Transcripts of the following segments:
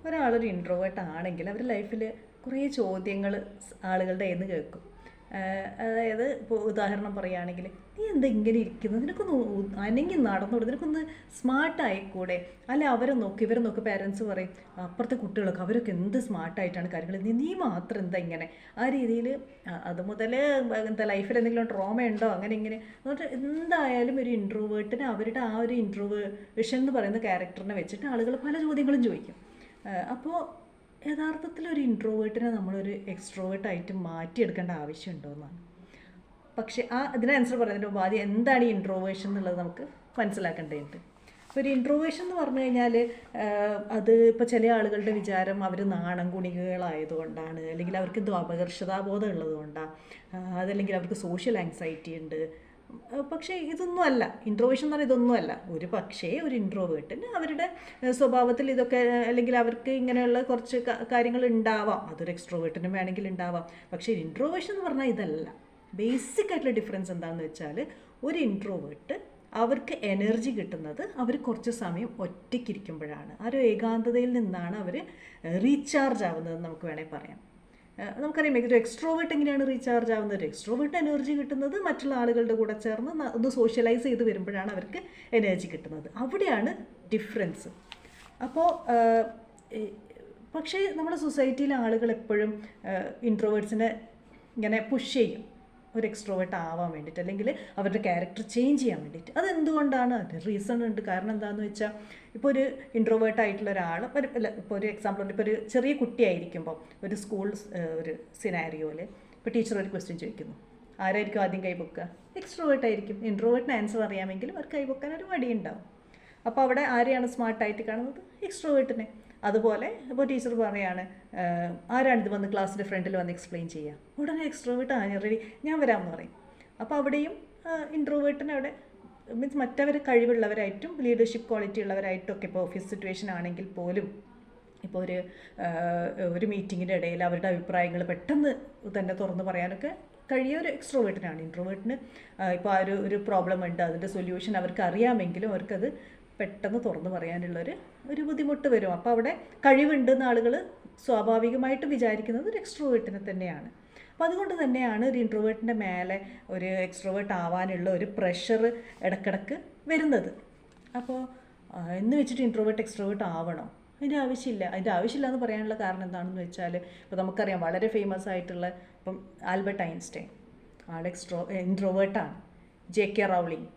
ഒരാളൊരു ഇൻട്രോവേർട്ട് ആണെങ്കിൽ അവർ ലൈഫിൽ കുറേ ചോദ്യങ്ങൾ ആളുകളുടെ കയ്യിൽ നിന്ന് കേൾക്കും. അതായത് ഇപ്പോൾ ഉദാഹരണം പറയുകയാണെങ്കിൽ, നീ എന്താ ഇങ്ങനെ ഇരിക്കുന്നത്, നിനക്കൊന്ന് അനങ്ങി നടന്നൂടെ, നിനക്കൊന്ന് സ്മാർട്ടായിക്കൂടെ, അല്ല അവരെ നോക്കി ഇവരെ നോക്കി പാരൻസ് പറയും അപ്പുറത്തെ കുട്ടികളൊക്കെ അവരൊക്കെ എന്ത് സ്മാർട്ടായിട്ടാണ് കാര്യങ്ങൾ, നീ മാത്രം എന്താ ഇങ്ങനെ, ആ രീതിയിൽ അത് മുതൽ എന്താ ലൈഫിൽ എന്തെങ്കിലും ട്രോമ ഉണ്ടോ അങ്ങനെ ഇങ്ങനെ എന്നിട്ട് എന്തായാലും ഒരു ഇൻട്രോവേർട്ടിന് അവരുടെ ആ ഒരു ഇൻട്രോവേഷൻ എന്ന് പറയുന്ന ക്യാരക്ടറിനെ വെച്ചിട്ട് ആളുകൾ പല ചോദ്യങ്ങളും ചോദിക്കും. അപ്പോൾ യഥാർത്ഥത്തിൽ ഒരു ഇൻട്രോവേർട്ടിനെ നമ്മളൊരു എക്സ്ട്രോവേർട്ടായിട്ട് മാറ്റിയെടുക്കേണ്ട ആവശ്യമുണ്ടോ എന്നാണ്. പക്ഷേ അതിന് ആൻസർ പറയുന്നതിന് മുമ്പ് ആദ്യം എന്താണ് ഈ ഇൻട്രോവേഷൻ എന്നുള്ളത് നമുക്ക് മനസ്സിലാക്കേണ്ടതുണ്ട്. ഇപ്പോൾ ഒരു ഇൻട്രോവേഷൻ എന്ന് പറഞ്ഞു കഴിഞ്ഞാൽ അത് ഇപ്പോൾ ചില ആളുകളുടെ വിചാരം അവർ നാണം കുണികളായതുകൊണ്ടാണ്, അല്ലെങ്കിൽ അവർക്ക് എന്തോ അപകർഷതാബോധം ഉള്ളതുകൊണ്ടാണ്, അതല്ലെങ്കിൽ അവർക്ക് സോഷ്യൽ ആങ്സൈറ്റി ഉണ്ട്. പക്ഷേ ഇതൊന്നും അല്ല, ഇൻട്രോവേഷൻ എന്ന് പറഞ്ഞാൽ ഇതൊന്നും അല്ല. ഒരു പക്ഷേ ഒരു ഇൻട്രോവേർട്ടിന് അവരുടെ സ്വഭാവത്തിൽ ഇതൊക്കെ, അല്ലെങ്കിൽ അവർക്ക് ഇങ്ങനെയുള്ള കുറച്ച് കാര്യങ്ങൾ ഉണ്ടാവാം, അതൊരു എക്സ്ട്രോവേർട്ടിനും വേണമെങ്കിൽ ഉണ്ടാവാം. പക്ഷേ ഇൻട്രോവേഷൻ എന്ന് പറഞ്ഞാൽ ഇതല്ല. ബേസിക് ആയിട്ടുള്ള ഡിഫറൻസ് എന്താണെന്ന് വെച്ചാൽ, ഒരു ഇൻട്രോവേർട്ട് അവർക്ക് എനർജി കിട്ടുന്നത് അവർ കുറച്ച് സമയം ഒറ്റയ്ക്കിരിക്കുമ്പോഴാണ്. ആ ഒരു ഏകാന്തതയിൽ നിന്നാണ് അവർ റീചാർജ് ആവുന്നതെന്ന് നമുക്ക് വേണമെങ്കിൽ പറയാം. നമുക്കറിയാം ഒരു എക്സ്ട്രോവേർട്ട് എങ്ങനെയാണ് റീചാർജ് ആവുന്നത്. ഒരു എക്സ്ട്രോവേർട്ട് എനർജി കിട്ടുന്നത് മറ്റുള്ള ആളുകളുടെ കൂടെ ചേർന്ന് ഒന്ന് സോഷ്യലൈസ് ചെയ്ത് വരുമ്പോഴാണ് അവർക്ക് എനർജി കിട്ടുന്നത്. അവിടെയാണ് ഡിഫറൻസ്. അപ്പോൾ പക്ഷേ നമ്മുടെ സൊസൈറ്റിയിലെ ആളുകൾ എപ്പോഴും ഇൻട്രോവേർട്സിനെ ഇങ്ങനെ പുഷ് ചെയ്യും ഒരു എക്സ്ട്രോവേർട്ട് ആവാൻ വേണ്ടിയിട്ട്, അല്ലെങ്കിൽ അവരുടെ ക്യാരക്ടർ ചേഞ്ച് ചെയ്യാൻ വേണ്ടിയിട്ട്. അതെന്തുകൊണ്ടാണ്? അതിന് റീസൺ ഉണ്ട്. കാരണം എന്താണെന്ന് വെച്ചാൽ, ഇപ്പോൾ ഒരു ഇൻട്രോവേർട്ട് ആയിട്ടുള്ള ഒരാൾ, ഇപ്പോൾ ഒരു എക്സാമ്പിൾ ഉണ്ട്. ഇപ്പോൾ ഒരു ചെറിയ കുട്ടിയായിരിക്കുമ്പോൾ ഒരു സ്കൂൾ ഒരു സിനാരിയോയിൽ ഇപ്പോൾ ടീച്ചർ ഒരു ക്വസ്റ്റ്യൻ ചോദിക്കുന്നു, ആരായിരിക്കും ആദ്യം കൈപൊക്കുക? എക്സ്ട്രോവേർട്ട് ആയിരിക്കും. ഇൻട്രോവേർട്ടിന് ആൻസർ അറിയാമെങ്കിലും അവർ കൈപൊക്കാൻ ഒരു മടിയുണ്ടാവും. അപ്പോൾ അവിടെ ആരെയാണ് സ്മാർട്ടായിട്ട് കാണുന്നത്? എക്സ്ട്രോവേർട്ടിനെ. അതുപോലെ ഇപ്പോൾ ടീച്ചർ പറയാണ്, ആരാണിത് വന്ന് ക്ലാസ്സിൻ്റെ ഫ്രണ്ടിൽ വന്ന് എക്സ്പ്ലെയിൻ ചെയ്യുക? ഉടനെ എക്സ്ട്രോവേർട്ട് റെഡി, ഞാൻ വരാമെന്ന് പറയും. അപ്പോൾ അവിടെയും ഇൻട്രോവേർട്ടിന് അവിടെ മീൻസ് മറ്റവർ കഴിവുള്ളവരായിട്ടും ലീഡർഷിപ്പ് ക്വാളിറ്റി ഉള്ളവരായിട്ടും ഒക്കെ, ഇപ്പോൾ ഓഫീസ് സിറ്റുവേഷൻ ആണെങ്കിൽ പോലും, ഇപ്പോൾ ഒരു മീറ്റിങ്ങിൻ്റെ ഇടയിൽ അവരുടെ അഭിപ്രായങ്ങൾ പെട്ടെന്ന് തന്നെ തുറന്ന് പറയാനൊക്കെ കഴിയ ഒരു എക്സ്ട്രോവേർട്ടിനാണ്. ഇൻട്രോവേർട്ടിന് ഇപ്പോൾ ഒരു പ്രോബ്ലം ഉണ്ട്, അതിൻ്റെ സൊല്യൂഷൻ അവർക്ക് അറിയാമെങ്കിലും അവർക്കത് പെട്ടെന്ന് തുറന്നു പറയാനുള്ളൊരു ബുദ്ധിമുട്ട് വരും. അപ്പോൾ അവിടെ കഴിവുണ്ടെന്ന് ആളുകൾ സ്വാഭാവികമായിട്ട് വിചാരിക്കുന്നത് ഒരു എക്സ്ട്രോവേർട്ടിനെ തന്നെയാണ്. അപ്പോൾ അതുകൊണ്ട് തന്നെയാണ് ഒരു ഇൻട്രോവേർട്ടിൻ്റെ മേലെ ഒരു എക്സ്ട്രോവേർട്ട് ആവാനുള്ള ഒരു പ്രഷർ ഇടക്കിടക്ക് വരുന്നത്. അപ്പോൾ എന്ന് വെച്ചിട്ട് ഇൻട്രോവേർട്ട് എക്സ്ട്രോവേർട്ട് ആവണം? അതിൻ്റെ ആവശ്യമില്ല എന്ന് പറയാനുള്ള കാരണം എന്താണെന്ന് വെച്ചാൽ, ഇപ്പോൾ നമുക്കറിയാം വളരെ ഫേമസ് ആയിട്ടുള്ള ഇപ്പം ആൽബർട്ട് ഐൻസ്റ്റൈൻ, ആൾ ഇൻട്രോവേർട്ടാണ്. JK റൗളിങ്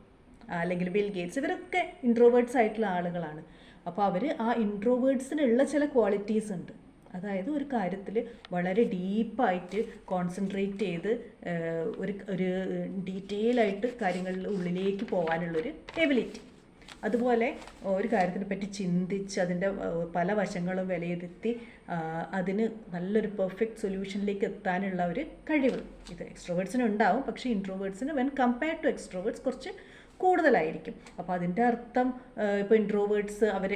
അല്ലെങ്കിൽ ബിൽ ഗേറ്റ്സ്, ഇവരൊക്കെ ഇൻട്രോവേർട്ട്സ് ആയിട്ടുള്ള ആളുകളാണ്. അപ്പോൾ അവർ ആ ഇൻട്രോവേർട്ട്സിനുള്ള ചില ക്വാളിറ്റീസ് ഉണ്ട്. അതായത് ഒരു കാര്യത്തിൽ വളരെ ഡീപ്പായിട്ട് കോൺസെൻട്രേറ്റ് ചെയ്ത് ഒരു ഡീറ്റെയിൽ ആയിട്ട് കാര്യങ്ങളിൽ ഉള്ളിലേക്ക് പോകാനുള്ളൊരു എബിലിറ്റി. അതുപോലെ ഒരു കാര്യത്തിനെ പറ്റി ചിന്തിച്ച് അതിൻ്റെ പല വശങ്ങളും വിലയിരുത്തി അതിന് നല്ലൊരു പെർഫെക്റ്റ് സൊല്യൂഷനിലേക്ക് എത്താനുള്ള ഒരു കഴിവ് ഇത് എക്സ്ട്രോവേർട്സിന് ഉണ്ടാവും. പക്ഷേ ഇൻട്രോവേർട്സിന് വെൻ കമ്പയർഡ് ടു എക്സ്ട്രോവേർട്സ് കുറച്ച് കൂടുതലായിരിക്കും. അപ്പോൾ അതിൻ്റെ അർത്ഥം ഇപ്പോൾ ഇൻട്രോവേർട്സ് അവർ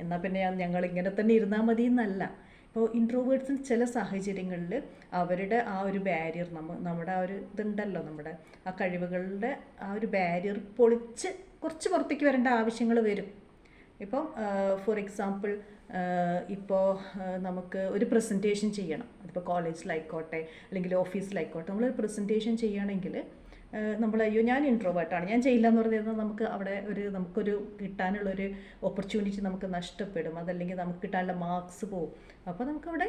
എന്നാൽ പിന്നെ ഞങ്ങൾ ഇങ്ങനെ തന്നെ ഇരുന്നാൽ മതി എന്നല്ല. ഇപ്പോൾ ഇൻട്രോവേർട്സിന് ചില സാഹചര്യങ്ങളിൽ അവരുടെ ആ ഒരു ബാരിയർ, നമ്മുടെ ആ ഒരു ഇതുണ്ടല്ലോ, നമ്മുടെ ആ കഴിവുകളുടെ ആ ഒരു ബാരിയർ പൊളിച്ച് കുറച്ച് പുറത്തേക്ക് വരേണ്ട ആവശ്യങ്ങൾ വരും. ഇപ്പം ഫോർ എക്സാമ്പിൾ, ഇപ്പോൾ നമുക്ക് ഒരു പ്രസൻറ്റേഷൻ ചെയ്യണം. അതിപ്പോൾ കോളേജിലായിക്കോട്ടെ അല്ലെങ്കിൽ ഓഫീസിലായിക്കോട്ടെ, നമ്മളൊരു പ്രസൻറ്റേഷൻ ചെയ്യണമെങ്കിൽ അയ്യോ ഞാൻ ഇൻട്രോവേർട്ടാണ്, ഞാൻ ചെയ്യില്ല എന്ന് പറഞ്ഞാൽ നമുക്ക് അവിടെ നമുക്കൊരു കിട്ടാനുള്ളൊരു ഓപ്പർച്യൂണിറ്റി നമുക്ക് നഷ്ടപ്പെടും. അതല്ലെങ്കിൽ നമുക്ക് കിട്ടാനുള്ള മാർക്സ് പോവും. അപ്പോൾ നമുക്കവിടെ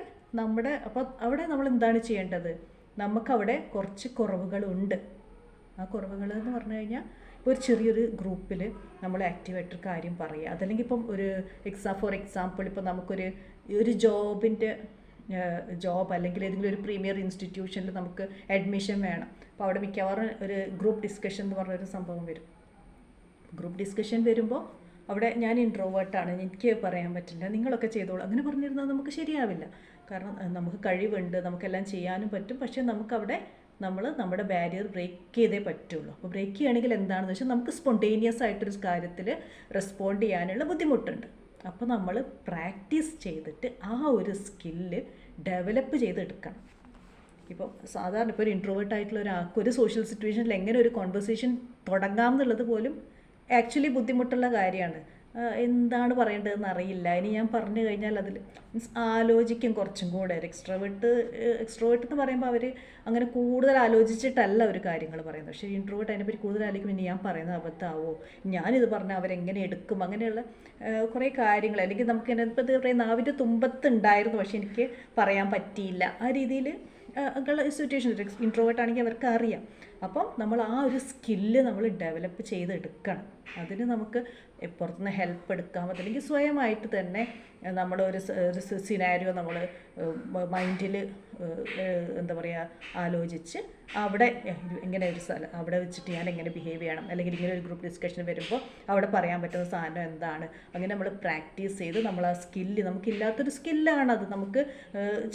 അവിടെ നമ്മൾ എന്താണ് ചെയ്യേണ്ടത്? നമുക്കവിടെ കുറച്ച് കുറവുകളുണ്ട്. ആ കുറവുകൾ എന്ന് പറഞ്ഞു കഴിഞ്ഞാൽ, ഒരു ചെറിയൊരു ഗ്രൂപ്പിൽ നമ്മൾ ആക്റ്റീവായിട്ടൊരു കാര്യം പറയുക. അതല്ലെങ്കിൽ ഇപ്പം ഫോർ എക്സാമ്പിൾ ഇപ്പോൾ നമുക്കൊരു ജോബ് അല്ലെങ്കിൽ ഏതെങ്കിലും ഒരു പ്രീമിയർ ഇൻസ്റ്റിറ്റ്യൂഷനിൽ നമുക്ക് അഡ്മിഷൻ വേണം. അപ്പോൾ അവിടെ മിക്കവാറും ഒരു ഗ്രൂപ്പ് ഡിസ്കഷൻ എന്ന് പറഞ്ഞൊരു സംഭവം വരും. ഗ്രൂപ്പ് ഡിസ്കഷൻ വരുമ്പോൾ അവിടെ ഞാൻ ഇൻട്രോവേർട്ടാണ്, എനിക്ക് പറയാൻ പറ്റില്ല, നിങ്ങളൊക്കെ ചെയ്തോളൂ, അങ്ങനെ പറഞ്ഞിരുന്നാൽ നമുക്ക് ശരിയാവില്ല. കാരണം നമുക്ക് കഴിവുണ്ട്, നമുക്കെല്ലാം ചെയ്യാനും പറ്റും. പക്ഷേ നമുക്കവിടെ നമ്മുടെ ബാരിയർ ബ്രേക്ക് ചെയ്തേ പറ്റുള്ളൂ. അപ്പോൾ ബ്രേക്ക് ചെയ്യുകയാണെങ്കിൽ എന്താണെന്ന് വെച്ചാൽ നമുക്ക് സ്പോണ്ടേനിയസ് ആയിട്ടൊരു കാര്യത്തിൽ റെസ്പോണ്ട് ചെയ്യാനുള്ള ബുദ്ധിമുട്ടുണ്ട്. അപ്പോൾ നമ്മൾ പ്രാക്ടീസ് ചെയ്തിട്ട് ആ ഒരു സ്കില്ല് ഡെവലപ്പ് ചെയ്തെടുക്കണം. ഇപ്പോൾ സാധാരണ ഇപ്പോൾ ഒരു ഇൻട്രോവേർട്ട് ആയിട്ടുള്ള ഒരാൾക്ക് ഒരു സോഷ്യൽ സിറ്റുവേഷനിൽ എങ്ങനെ ഒരു കോൺവെർസേഷൻ തുടങ്ങാം എന്നുള്ളത് പോലും ആക്ച്വലി ബുദ്ധിമുട്ടുള്ള കാര്യമാണ്. എന്താണ് പറയേണ്ടതെന്ന് അറിയില്ല. ഇനി ഞാൻ പറഞ്ഞു കഴിഞ്ഞാൽ അതിൽ മീൻസ് ആലോചിക്കും കുറച്ചും കൂടെ. ഒരു എക്സ്ട്രോവേർട്ട് എന്ന് പറയുമ്പോൾ അവർ അങ്ങനെ കൂടുതൽ ആലോചിച്ചിട്ടല്ല ഒരു കാര്യങ്ങൾ പറയുന്നത്. പക്ഷേ ഇൻട്രോവേർട്ട് അതിനെപ്പറ്റി കൂടുതൽ ആലോചിക്കും, ഇനി ഞാൻ പറയുന്നത് അബദ്ധമാവോ, ഞാനിത് പറഞ്ഞാൽ അവരെങ്ങനെ എടുക്കും, അങ്ങനെയുള്ള കുറേ കാര്യങ്ങൾ. അല്ലെങ്കിൽ നമുക്ക് ഇപ്പോൾ ഇത് പറയുന്ന നാവിൻ്റെ തുമ്പത്തുണ്ടായിരുന്നു, പക്ഷേ എനിക്ക് പറയാൻ പറ്റിയില്ല, ആ രീതിയിൽ ഉള്ള സിറ്റുവേഷൻ. ഇൻട്രോവേർട്ട് ആണെങ്കിൽ അവർക്ക് അറിയാം. അപ്പം നമ്മൾ ആ ഒരു സ്കില്ല് നമ്മൾ ഡെവലപ്പ് ചെയ്തെടുക്കണം. അതിന് നമുക്ക് പുറത്തുനിന്ന് ഹെൽപ്പ് എടുക്കാം. അതല്ലെങ്കിൽ സ്വയമായിട്ട് തന്നെ നമ്മൾ ഒരു സിനാരിയോ നമ്മൾ മൈൻഡിൽ എന്താ പറയുക ആലോചിച്ച് അവിടെ ഇങ്ങനെ ഒരു സ്ഥലം അവിടെ വെച്ചിട്ട് ഞാൻ എങ്ങനെ ബിഹേവ് ചെയ്യണം, അല്ലെങ്കിൽ ഇങ്ങനെ ഒരു ഗ്രൂപ്പ് ഡിസ്കഷൻ വരുമ്പോൾ അവിടെ പറയാൻ പറ്റുന്ന സാധനം എന്താണ്, അങ്ങനെ നമ്മൾ പ്രാക്ടീസ് ചെയ്ത് നമ്മൾ ആ സ്കില്ല്, നമുക്കില്ലാത്തൊരു സ്കില്ലാണത്, നമുക്ക്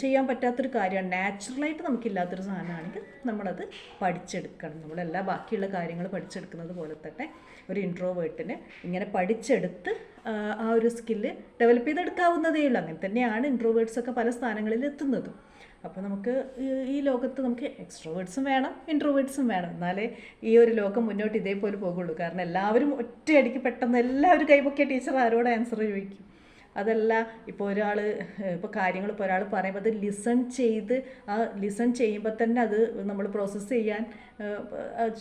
ചെയ്യാൻ പറ്റാത്തൊരു കാര്യമാണ്, നാച്ചുറലായിട്ട് നമുക്കില്ലാത്തൊരു സാധനമാണെങ്കിൽ നമ്മളത് പഠിച്ചെടുക്കണം. നമ്മളെല്ലാ ബാക്കിയുള്ള കാര്യങ്ങൾ പഠിച്ചെടുക്കുന്നത് പോലെ തന്നെ ഒരു ഇൻട്രോവേർട്ടിന് ഇങ്ങനെ പഠിച്ചെടുത്ത് ആ ഒരു സ്കില്ല് ഡെവലപ്പ് ചെയ്തെടുക്കാവുന്നതേ ഉള്ളൂ. അങ്ങനെ തന്നെയാണ് ഇൻട്രോവേർട്ട്സൊക്കെ പല സ്ഥാനങ്ങളിൽ എത്തുന്നതും. അപ്പോൾ നമുക്ക് ഈ ലോകത്ത് നമുക്ക് എക്സ്ട്രോവേർട്ട്സും വേണം, ഇൻട്രോവേർട്ട്സും വേണം, എന്നാലേ ഈ ഒരു ലോകം മുന്നോട്ട് ഇതേപോലെ പോകുള്ളൂ. കാരണം എല്ലാവരും ഒറ്റയടിക്ക് പെട്ടെന്ന് എല്ലാവരും കൈപൊക്കിയ ടീച്ചർ ആരോട് ആൻസർ ചോദിക്കും. അതല്ല, ഇപ്പോൾ കാര്യങ്ങൾ ഇപ്പോൾ ഒരാൾ പറയുമ്പോൾ അത് ലിസൺ ചെയ്യുമ്പോൾ തന്നെ അത് നമ്മൾ പ്രോസസ്സ്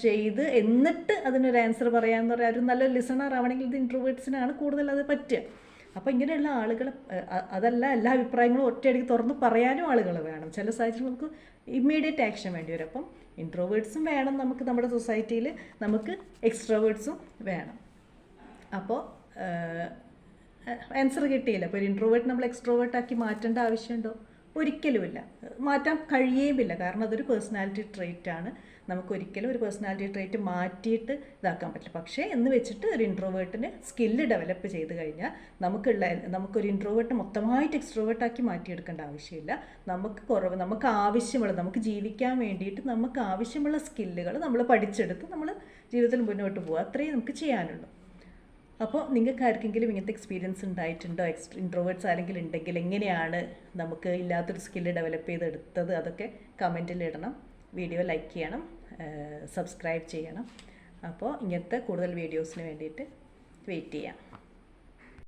ചെയ്ത് എന്നിട്ട് അതിനൊരു ആൻസർ പറയാമെന്ന് പറയാൻ ഒരു നല്ല ലിസണർ ആവണമെങ്കിൽ ഇത് ഇൻട്രോവേർട്ട്സിനാണ് കൂടുതൽ അത് പറ്റുക. അപ്പോൾ ഇങ്ങനെയുള്ള ആളുകൾ, അതല്ല എല്ലാ അഭിപ്രായങ്ങളും ഒറ്റയടിക്ക് തുറന്ന് പറയാനും ആളുകൾ വേണം. ചില സാഹചര്യത്തിൽ നമുക്ക് ഇമ്മീഡിയറ്റ് ആക്ഷൻ വേണ്ടി വരും. അപ്പം ഇൻട്രോവേർട്ട്സും വേണം നമുക്ക് നമ്മുടെ സൊസൈറ്റിയിൽ, നമുക്ക് എക്സ്ട്രോവേർട്ട്സും വേണം. അപ്പോൾ ആൻസർ കിട്ടിയില്ല. അപ്പോൾ ഒരു ഇൻട്രോവേർട്ട് നമ്മൾ എക്സ്ട്രോവേർട്ടാക്കി മാറ്റേണ്ട ആവശ്യമുണ്ടോ? ഒരിക്കലുമില്ല, മാറ്റാൻ കഴിയുമില്ല. കാരണം അതൊരു പേഴ്സണാലിറ്റി ട്രേറ്റ് ആണ്. നമുക്കൊരിക്കലും ഒരു പേഴ്സണാലിറ്റി ട്രേറ്റ് മാറ്റിയിട്ട് ഇതാക്കാൻ പറ്റില്ല. പക്ഷേ എന്ന് വെച്ചിട്ട് ഒരു ഇൻട്രോവേർട്ടിന് സ്കില്ല് ഡെവലപ്പ് ചെയ്ത് കഴിഞ്ഞാൽ നമുക്കൊരു ഇൻട്രോവേർട്ട് മൊത്തമായിട്ട് എക്സ്ട്രോവേർട്ടാക്കി മാറ്റിയെടുക്കേണ്ട ആവശ്യമില്ല. നമുക്ക് ആവശ്യമുള്ള, നമുക്ക് ജീവിക്കാൻ വേണ്ടിയിട്ട് നമുക്ക് ആവശ്യമുള്ള സ്കില്ലുകൾ നമ്മൾ പഠിച്ചെടുത്ത് നമ്മൾ ജീവിതത്തിൽ മുന്നോട്ട് പോകുക, അത്രയും നമുക്ക് ചെയ്യാനുള്ളൂ. അപ്പോൾ നിങ്ങൾക്ക് ആർക്കെങ്കിലും ഇങ്ങനത്തെ എക്സ്പീരിയൻസ് ഉണ്ടായിട്ടുണ്ടോ? ഇൻട്രോവേർട്ട്സ് ആരെങ്കിലും ഉണ്ടെങ്കിൽ എങ്ങനെയാണ് നമുക്ക് ഇല്ലാത്തൊരു സ്കില്ല് ഡെവലപ്പ് ചെയ്തെടുത്തത്, അതൊക്കെ കമൻറ്റിൽ ഇടണം. വീഡിയോ ലൈക്ക് ചെയ്യണം, സബ്സ്ക്രൈബ് ചെയ്യണം. അപ്പോൾ ഇങ്ങനത്തെ കൂടുതൽ വീഡിയോസിന് വേണ്ടിയിട്ട് വെയിറ്റ് ചെയ്യാം.